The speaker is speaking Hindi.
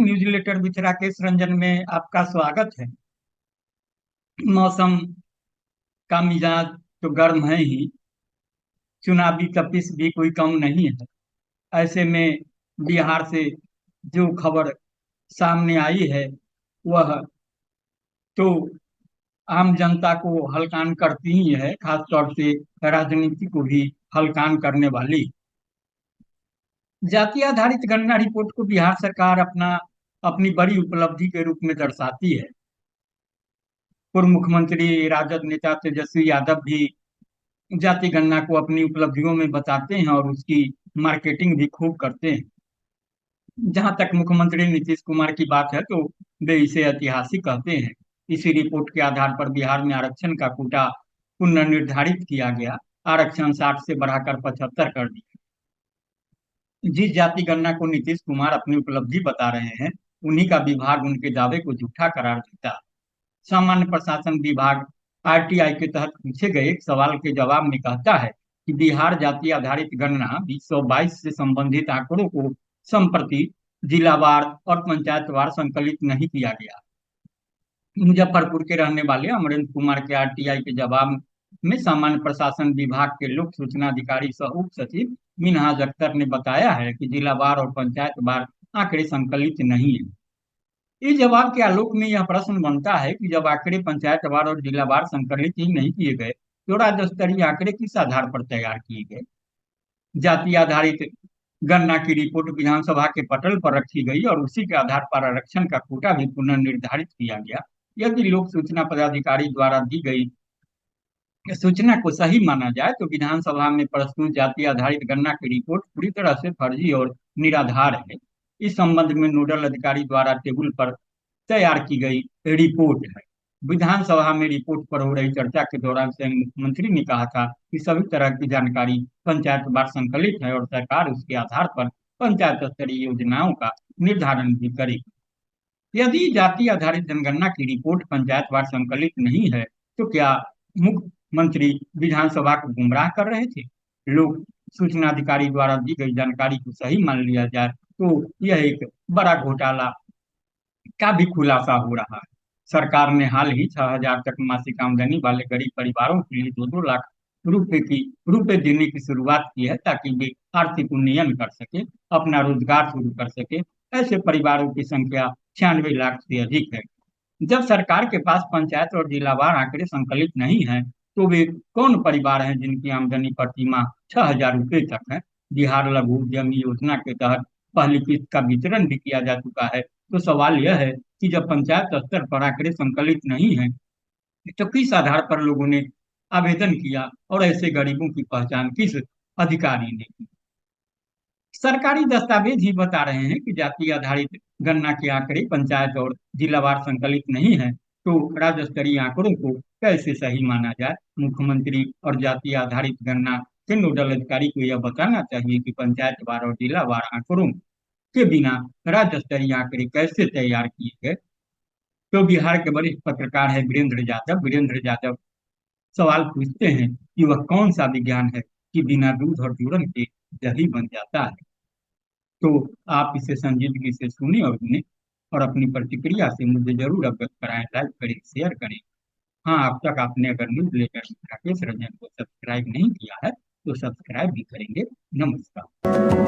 न्यूज़लेटर विथ राकेश रंजन में आपका स्वागत है। मौसम का मिजाज तो गर्म है ही, चुनावी तपिश भी कोई कम नहीं है। ऐसे में बिहार से जो खबर सामने आई है वह तो आम जनता को हलकान करती ही है, खासतौर से राजनीति को भी हलकान करने वाली। जाति आधारित गणना रिपोर्ट को बिहार सरकार अपनी बड़ी उपलब्धि के रूप में दर्शाती है। पूर्व मुख्यमंत्री राजद नेता तेजस्वी यादव भी जाति गणना को अपनी उपलब्धियों में बताते हैं और उसकी मार्केटिंग भी खूब करते हैं। जहां तक मुख्यमंत्री नीतीश कुमार की बात है तो वे इसे ऐतिहासिक कहते हैं। इसी रिपोर्ट के आधार पर बिहार में आरक्षण का कोटा पुनर्निर्धारित किया गया। आरक्षण 60 से बढ़ाकर 75 कर दिया। जिस जाति गणना को नीतीश कुमार अपनी उपलब्धि बता रहे हैं, उन्हीं का विभाग उनके दावे को झूठा करार देता है। सामान्य प्रशासन विभाग आरटीआई के तहत पूछे गए एक सवाल के जवाब में कहता है कि बिहार जाति आधारित गणना 2022 से संबंधित आंकड़ों को संप्रति जिलावार और पंचायतवार संकलित नहीं किया गया। मुजफ्फरपुर के रहने वाले अमरेंद्र कुमार के आरटीआई के जवाब में सामान्य प्रशासन विभाग के लोक सूचना अधिकारी सह उप सचिव मिनहाज अख्तर ने बताया है कि जिलावार और पंचायतवार आंकड़े संकलित नहीं है। इस जवाब के आलोक में यह प्रश्न बनता है कि जब आंकड़े पंचायतवार और जिलावार संकलित ही नहीं किए गए तो राज्य स्तरीय आंकड़े किस आधार पर तैयार किए गए। जाति आधारित गणना की रिपोर्ट विधानसभा के पटल पर रखी गई और उसी के आधार पर आरक्षण का कोटा भी पुनर्निर्धारित किया गया। यदि लोक सूचना पदाधिकारी द्वारा दी गई सूचना को सही माना जाए तो विधानसभा में प्रस्तुत जाति आधारित गणना की रिपोर्ट पूरी तरह से फर्जी और निराधार है। इस संबंध में नोडल अधिकारी द्वारा टेबल पर तैयार की गई रिपोर्ट है। विधानसभा में रिपोर्ट पर हो रही चर्चा के दौरान स्वयं मुख्यमंत्री ने कहा था कि सभी तरह की जानकारी पंचायतवार संकलित है और सरकार उसके आधार पर पंचायत स्तरीय योजनाओं का निर्धारण भी करेगी। यदि जाति आधारित जनगणना की रिपोर्ट पंचायतवार संकलित नहीं है तो क्या मुख्यमंत्री विधानसभा को गुमराह कर रहे थे। लोक सूचना अधिकारी द्वारा दी गई जानकारी को सही मान लिया जाए तो यह एक बड़ा घोटाला का भी खुलासा हो रहा है। सरकार ने हाल ही 6,000 तक मासिक आमदनी वाले गरीब परिवारों के लिए 2-2 लाख रुपए देने की शुरुआत की है ताकि वे आर्थिक उन्नयन कर सके, अपना रोजगार शुरू कर सके। ऐसे परिवारों की संख्या 96 लाख से अधिक है। जब सरकार के पास पंचायत और जिलावार आंकड़े संकलित नहीं है तो वे कौन परिवार हैं जिनकी आमदनी प्रति माह 6,000 रुपये तक है। बिहार लघु उद्यमी योजना के तहत पहली किस्त का वितरण भी किया जा चुका है। तो सवाल यह है कि जब पंचायत स्तर पर आंकड़े संकलित नहीं है तो किस आधार पर लोगों ने आवेदन किया और ऐसे गरीबों की पहचान किस अधिकारी ने की। सरकारी दस्तावेज ही बता रहे हैं कि जाति आधारित गणना के आंकड़े पंचायत और जिलावार संकलित नहीं है तो राज्य स्तरीय आंकड़ों को कैसे सही माना जाए। मुख्यमंत्री और जाति आधारित गणना के नोडल अधिकारी को यह बताना चाहिए कि पंचायतवार और जिलावार आंकड़ों के बिना राज्य स्तरीय आंकड़े कैसे तैयार किए गए। तो बिहार के वरिष्ठ पत्रकार है वीरेंद्र यादव सवाल पूछते हैं कि वह कौन सा विज्ञान है कि बिना दूध और चूरन के दही बन जाता है। तो आप इसे संजीदगी से सुने और सुने और अपनी प्रतिक्रिया से मुझे जरूर अवगत कराएं, लाइक करें, शेयर करें। हाँ, अब तक आपने अगर न्यूज लेकर राकेश रंजन को सब्सक्राइब नहीं किया है तो सब्सक्राइब भी करेंगे। नमस्कार।